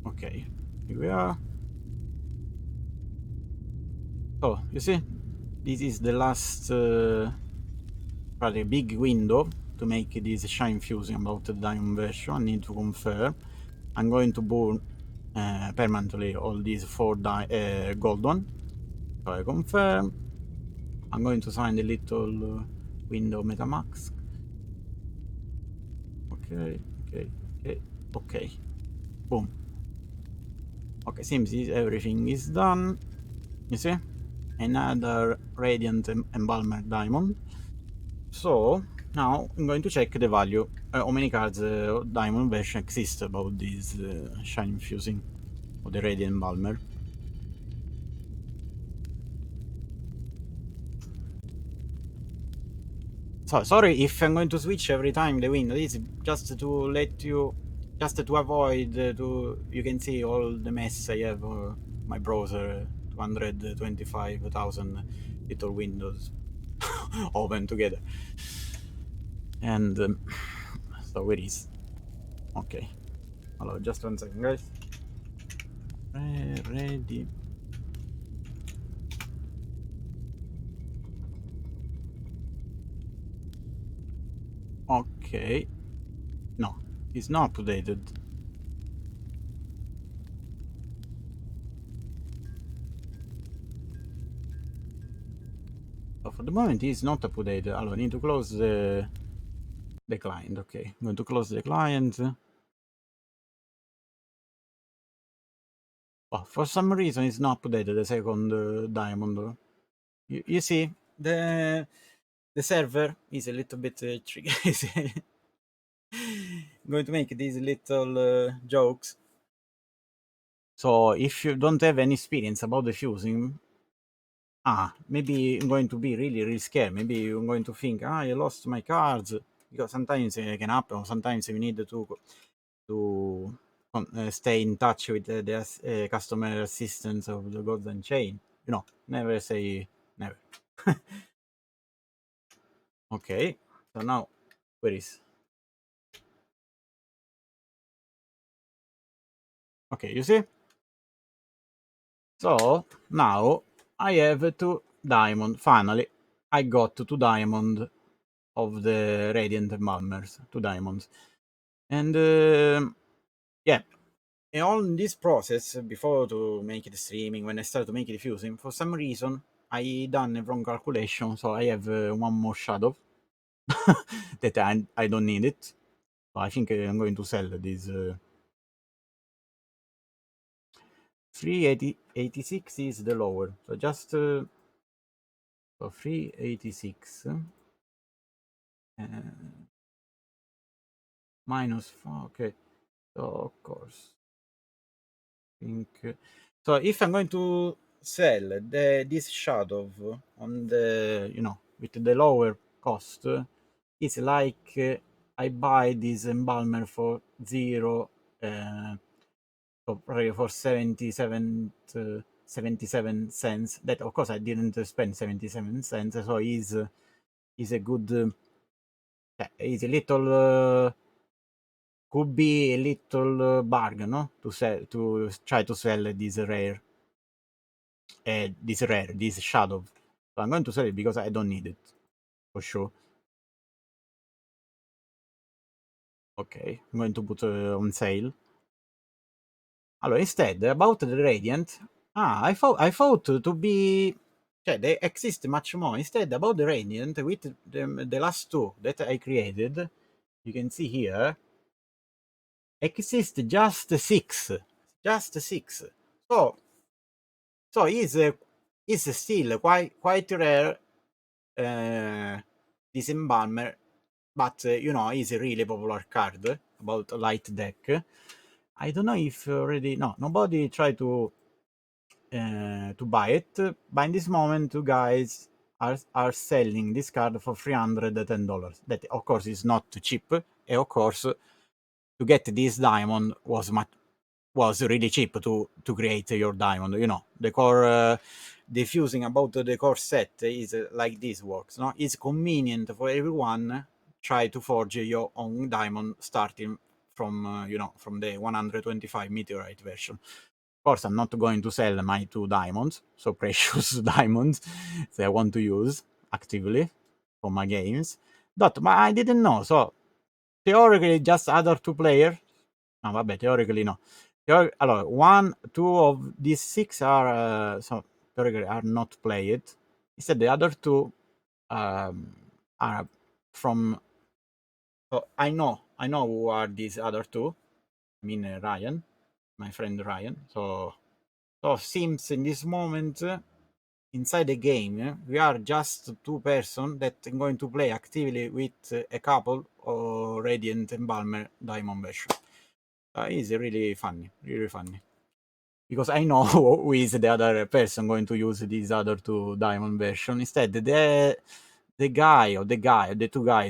okay, here we are. So you see, this is the last probably big window to make this shine fusing about the diamond version. I need to confirm. I'm going to burn permanently all these 4 gold one. So I confirm. I'm going to sign the little window MetaMask. Okay, okay, okay, okay. Boom. Okay, seems everything is done. You see? Another Radiant Embalmer Diamond. So, now I'm going to check the value. How many cards Diamond version exist about this Shine Fusing of the Radiant Embalmer. So, sorry if I'm going to switch every time the window. This is just to let you, just to avoid, you can see all the mess I have my browser, 225,000 little windows open together. And so it is. Okay. Hello, just 1 second, guys. Ready. Okay. No, it's not updated. So for the moment, it's not updated. I need to close the client. Okay, I'm going to close the client. Oh, for some reason, it's not updated. The second diamond. You see, the server is a little bit tricky. I'm going to make these little jokes. So if you don't have any experience about the fusing, maybe I'm going to be really scared. Maybe you're going to think, I lost my cards, because sometimes it can happen. Or sometimes you need to stay in touch with the customer assistance of the Golden Chain. You know, never say never. Okay, so now where is? Okay, you see. So now I have 2 diamond. Finally, I got 2 diamond of the Radiant Embalmers. 2 diamonds, and yeah. And all this process before to make it streaming, when I started to make it fusing, for some reason I done a wrong calculation, so I have 1 more shadow that I don't need it. So I think I'm going to sell this 386 is the lower. So just so 386 minus 4. Okay, so of course think so if I'm going to sell this shadow on the with the lower cost, it's like I buy this embalmer for 0 so probably for 77 cents. That of course I didn't spend 77 cents, so is a good is a little could be a little bargain, no? To sell, to try to sell this shadow. So I'm going to sell it because I don't need it for sure. Okay, I'm going to put on sale. Allora, instead, about the Radiant, I thought to be, they exist much more. Instead, about the Radiant, with the last 2 that I created, you can see here, exist just 6. Just 6. So, is still quite rare this embalmer but you know, it's a really popular card about a light deck. I don't know if already no, nobody tried to buy it, but in this moment, you guys are selling this card for $310. That of course is not cheap, and of course to get this diamond was really cheap to create your diamond. You know, the core the fusing about the core set is like this works. No, it's convenient for everyone. Try to forge your own diamond starting from you know, from the 125 meteorite version. Of course, I'm not going to sell my 2 diamonds, so precious diamonds that I want to use actively for my games. But I didn't know, so theoretically just other 2 players. No, vabbè, theoretically no. Allora, 1, 2 of these 6 are so theoretically are not played. Instead, the other 2 are from. So I know who are these other 2. I mean Ryan, my friend Ryan. So seems in this moment inside the game we are just 2 person that are going to play actively with a couple or Radiant and Balmer Diamond version. It's really funny, really funny. Because I know who is the other person going to use these other 2 diamond version. Instead, the 2 guys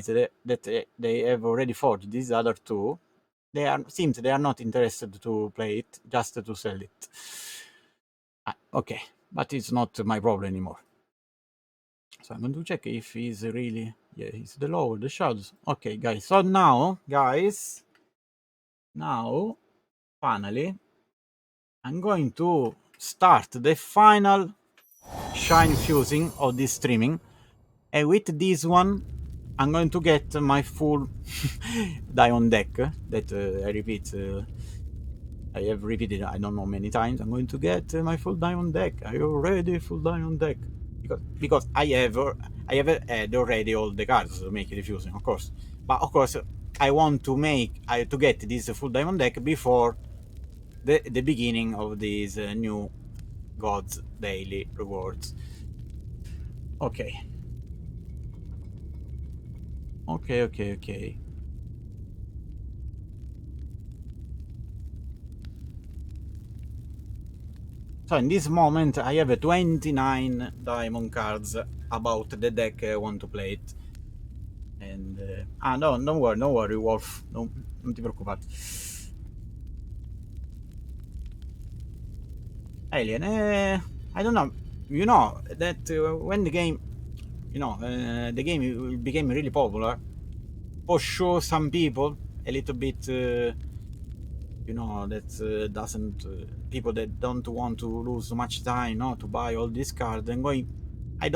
that they have already forged these other 2, they are not interested to play it, just to sell it. Okay, but it's not my problem anymore. So I'm going to check if he's really, yeah, he's the lower, the shadows. Okay, guys. So now, guys, finally, I'm going to start the final shine fusing of this streaming. And with this one, I'm going to get my full diamond deck that I repeat. I have repeated, I don't know, many times. I'm going to get my full diamond deck. Are you ready? Full diamond deck. Because I have had already all the cards to make the fusing, of course. But of course, I want to to get this full diamond deck before the beginning of these new gods daily rewards. Okay. Okay. So in this moment I have 29 diamond cards about the deck I want to play it. And no, don't worry, Wolf. No, non ti preoccupare. Alien, I don't know. You know that when the game, the game became really popular. For sure, some people a little bit, that doesn't people that don't want to lose much time, no, to buy all these cards and going. I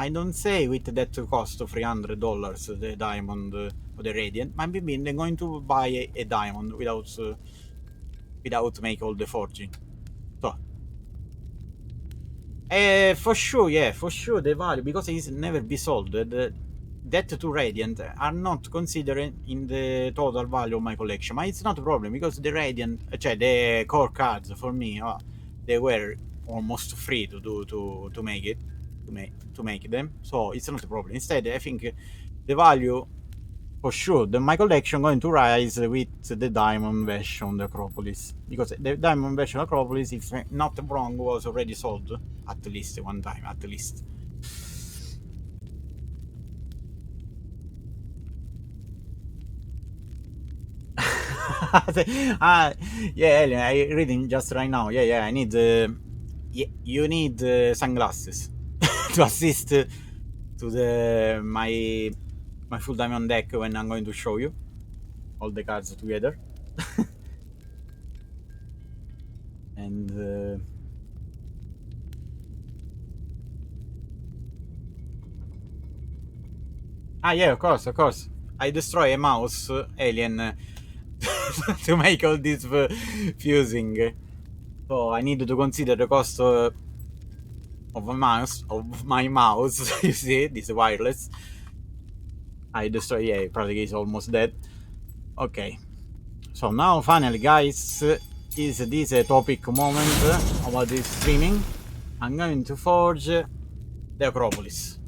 don't say with that cost of $300 the diamond or the radiant. Maybe they're going to buy a diamond without make all the forging. So for sure, yeah, for sure the value because it's never be sold. That to Radiant are not considered in the total value of my collection, but it's not a problem because the Radiant, the core cards for me, they were almost free to do to make it, to make them. So it's not a problem. Instead, I think the value for sure my collection going to rise with the diamond version of the Acropolis because the diamond version of Acropolis, if not wrong, was already sold at least one time, at least. Yeah, Alien, I reading just right now. Yeah, I need you need sunglasses to assist to the my full diamond deck when I'm going to show you all the cards together. And yeah, of course. I destroy a mouse alien to make all this fusing. So I need to consider the cost of my mouse. You see, this wireless. I destroy. Yeah, probably is almost dead. Okay. So now finally, guys, is this a topic moment about this streaming? I'm going to forge the Acropolis.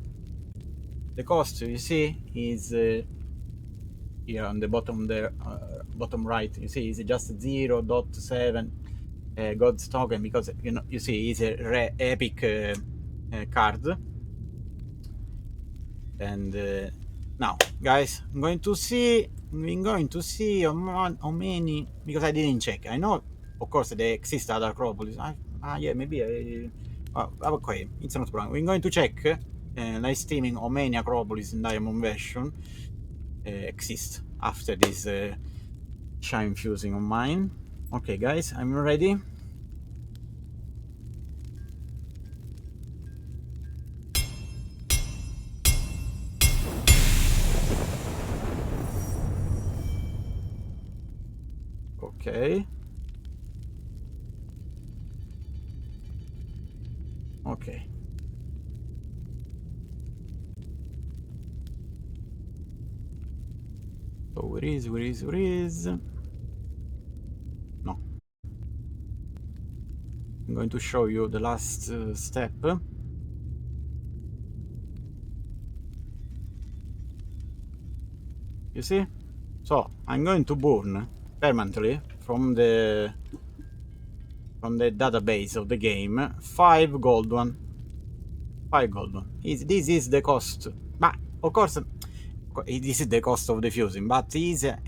The cost you see is here on the bottom there, bottom right. You see, is just 0.7 God's token, because you see it's a epic card. And now, guys, we're going to see how many, because I didn't check. I know, of course, they exist at Acropolis. Yeah, maybe okay, it's not a problem. We're going to check live streaming how many Acropolis in Diamond version exist after this shine fusing on mine. Okay, guys, I'm ready. Okay. Okay. So where is? No. I'm going to show you the last step. You see? So I'm going to burn permanently from the database of the game 5 gold one. 5 gold one. This is the cost. But of course, this is the cost of the fusing, but is a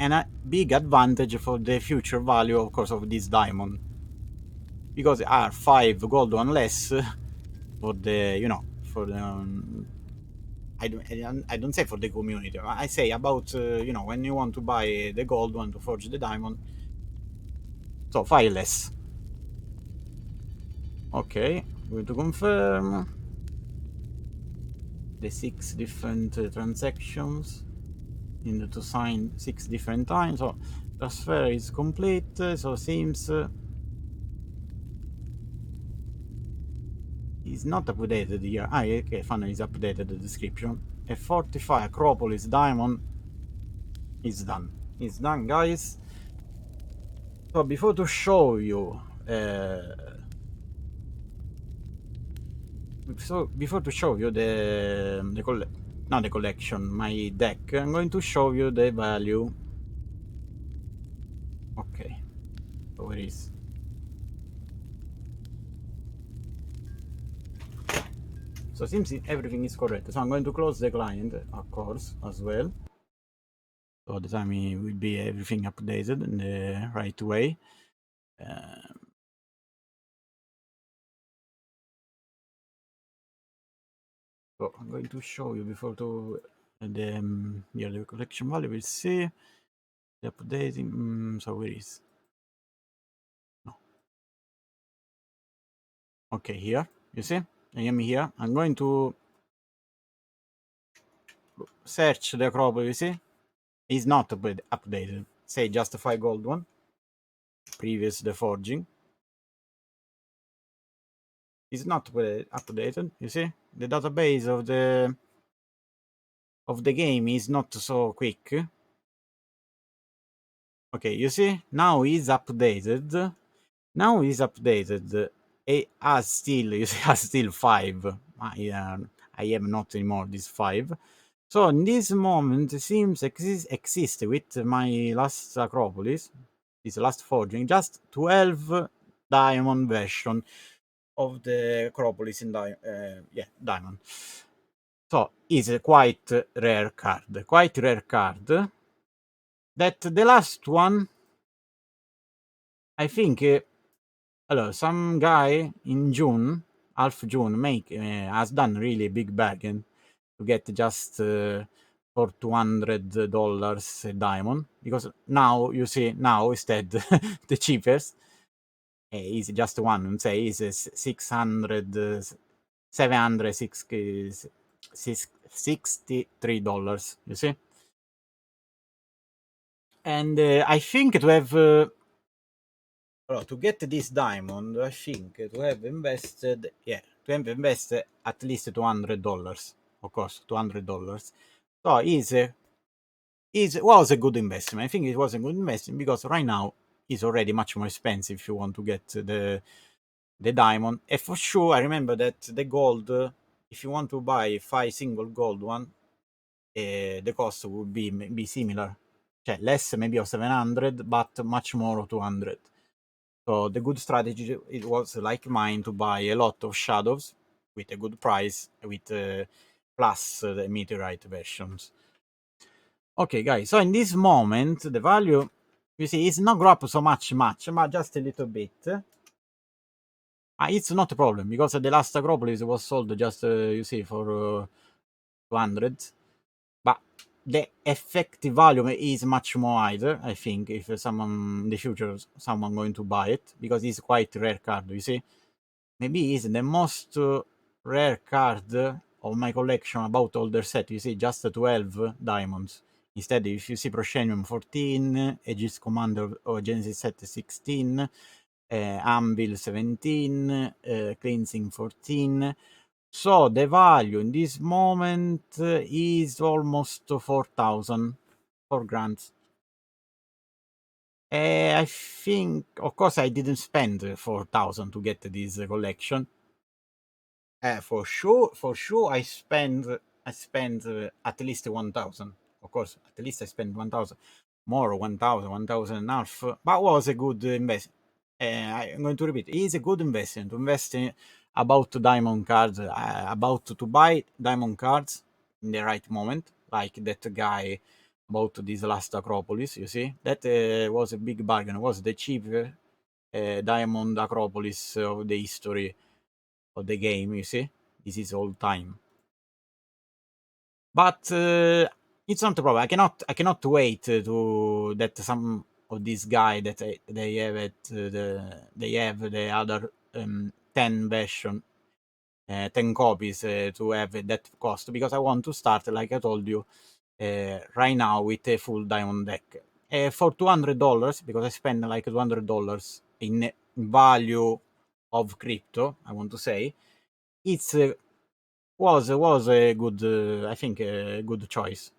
big advantage for the future value, of course, of this diamond, because there are 5 gold one less for the for the I don't say for the community. I say about when you want to buy the gold one to forge the diamond. So 5 less. Okay, going to confirm the 6 different transactions. Need to sign 6 different times. So transfer is complete. So seems is not updated here. Okay, finally is updated the description. A 45 Acropolis diamond is done. It's done, guys. So before to show you before to show you not the collection, my deck, I'm going to show you the value. Okay, so where is? So seems everything is correct. So I'm going to close the client, of course, as well. So the time it will be everything updated in the right way. So I'm going to show you before to the collection value. We'll see the updating. So where is? No. Okay, here you see. I am here. I'm going to search the Acropolis. You see, it's not updated. Say just 5 gold one. Previous the forging. It's not updated. You see, the database of the game is not so quick. Okay, you see, now is updated. Now is updated. It has still, you see, has still 5. I have not anymore this 5. So in this moment, it seems exist with my last Acropolis, this last forging, just 12 diamond version of the Acropolis in diamond. So it's a quite rare card. That the last one, I think, some guy in June, half June, has done really big bargain to get just for $200 a diamond, because now you see instead the cheapest is just one, say is 600 $763, you see. And I think to have to get this diamond, I think to have invested at least $200, of course, $200. So was a good investment. I think it was a good investment, because right now it's already much more expensive if you want to get the diamond. And for sure, I remember that the gold, if you want to buy 5 single gold one, the cost would be similar, cioè less maybe of 700 but much more of 200. So the good strategy it was like mine to buy a lot of shadows with a good price with plus the meteorite versions. Okay guys, so in this moment the value you see is not grow up so much but just a little bit. It's not a problem because the last Acropolis was sold just you see for 200, but the effective value is much more higher. I think if someone in the future someone going to buy it because it's quite rare card. You see, maybe it's the most rare card of my collection about older set. You see, just 12 diamonds. Instead, if you see Proscenium 14, Aegis Commander or Genesis set 16, Anvil 17, Cleansing 14. So the value in this moment is almost 4,000, 4 grand. I think, of course, I didn't spend 4,000 to get this collection. For sure, I spend at least 1,000. Of course, at least I spend 1,000 more, 1,000, 1,000 and a half. But was a good investment. I'm going to repeat. It is a good investment to invest in about diamond cards, about to buy diamond cards in the right moment, like that guy about this last Acropolis. You see, that was a big bargain. It was the cheapest diamond Acropolis of the history of the game. You see, this is all time. But it's not a problem. I cannot wait to that some of this guy that they have they have the other 10 version 10 copies to have that cost because I want to start like I told you right now with a full diamond deck for $200 because I spend like $200 in value of crypto. I want to say it's was a good I think a good choice.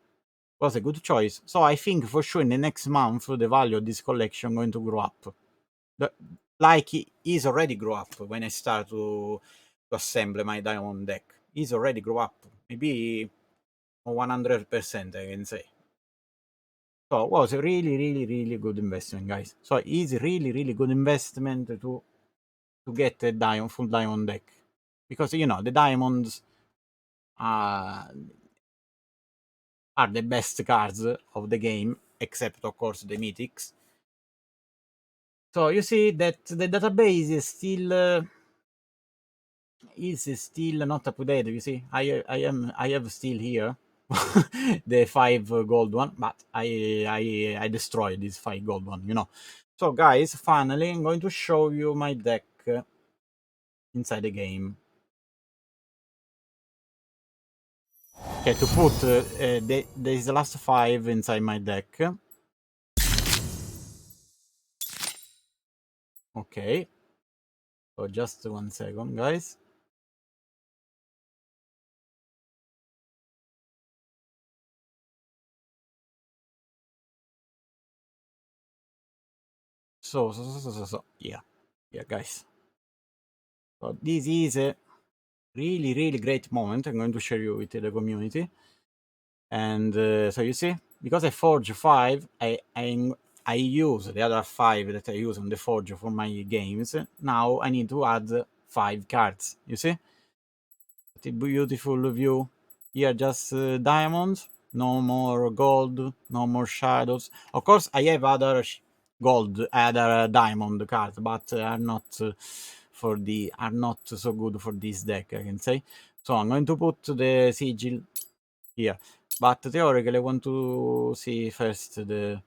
Was a good choice. So I think for sure in the next month the value of this collection going to grow up. Like it is already grow up when I start to assemble my diamond deck. It's already grow up. Maybe 100% I can say. So it was a really good investment, guys. So it is really good investment to get a full diamond deck. Because you know the diamonds are the best cards of the game, except of course the mythics. So you see that the database is still not up to date. You see, I have still here the 5 gold one, but I destroyed this 5 gold one. You know. So guys, finally I'm going to show you my deck inside the game. Okay, to put the last 5 inside my deck. Okay. So just 1 second, guys. So yeah, guys. So this is a really great moment. I'm going to share you with the community. And so you see, because I forge 5, I use the other 5 that I use on the forge for my games. Now I need to add 5 cards. You see, the beautiful view here. Just diamonds, no more gold, no more shadows. Of course, I have other gold, other diamond cards, but are not are not so good for this deck. I can say. So I'm going to put the sigil here. But theoretically, I want to see first the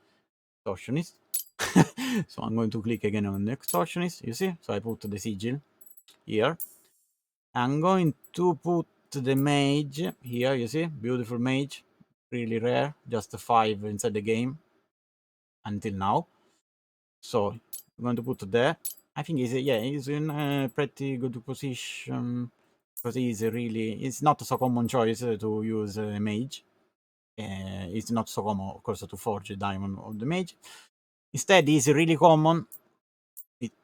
extortionist. So I'm going to click again on the extortionist, you see? So I put the sigil here. I'm going to put the mage here, you see? Beautiful mage. Really rare. Just 5 inside the game until now. So I'm going to put there. I think he's in a pretty good position because it's not so common choice to use a mage. It's not so common, of course, to forge a diamond of the mage. Instead, it's really common.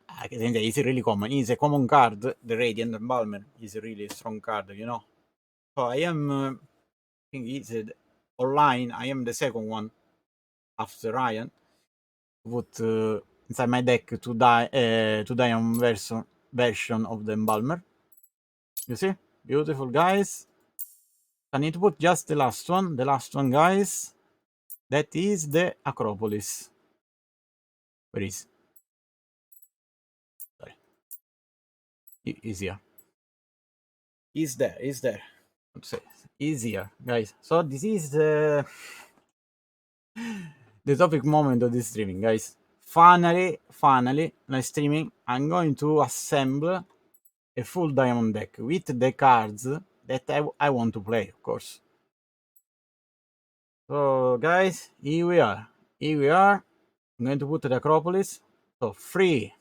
I can say it's really common. It's a common card. The Radiant Embalmer is a really strong card, you know. So I am. I think it's online. I am the second one after Ryan. Put inside my deck to diamond version of the Embalmer. You see? Beautiful, guys. I need to put just the last one. The last one, guys. That is the Acropolis. Where is? Sorry. Is here. Is there. Is there. Let's say. Is here, guys. So this is the topic moment of this streaming, guys. Finally, live streaming. I'm going to assemble a full diamond deck with the cards that I want to play, of course. So, guys, here we are. Here we are. I'm going to put the Acropolis. So, 3,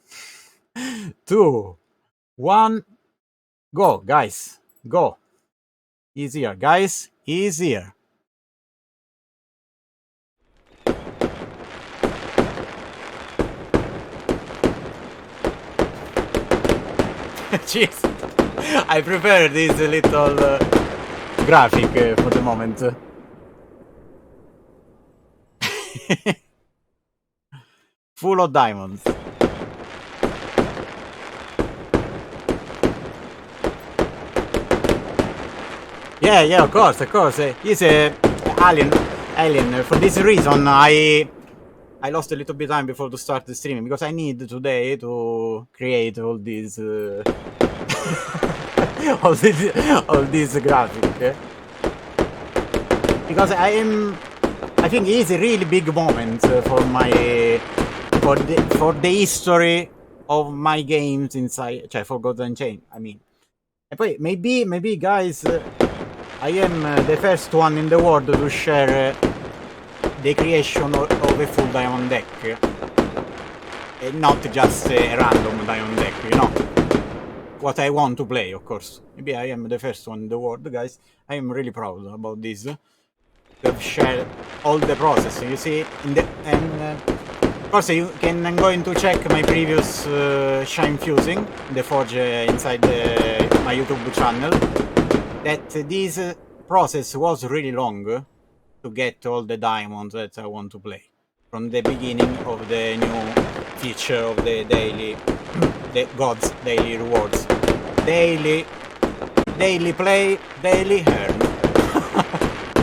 2, 1, go, guys. Go. He's here, guys. He's here. Cheers. I prepare this little graphic for the moment. Full of diamonds. Yeah, of course. He's a alien. For this reason, I lost a little bit of time before to start the streaming because I need today to create all these all this graphic. Because I think it's a really big moment for the history of my games inside, cioè for God Unchained, I mean. And poi maybe guys, I am the first one in the world to share the creation of a full diamond deck, and not just a random diamond deck, you know. What I want to play, of course. Maybe I am the first one in the world, guys. I am really proud about this. I've shared all the process, you see, of course you can go to check my previous Shine Fusing, the Forge inside my YouTube channel, that this process was really long to get all the diamonds that I want to play. From the beginning of the new feature of the the God's daily rewards. Daily play, daily earn.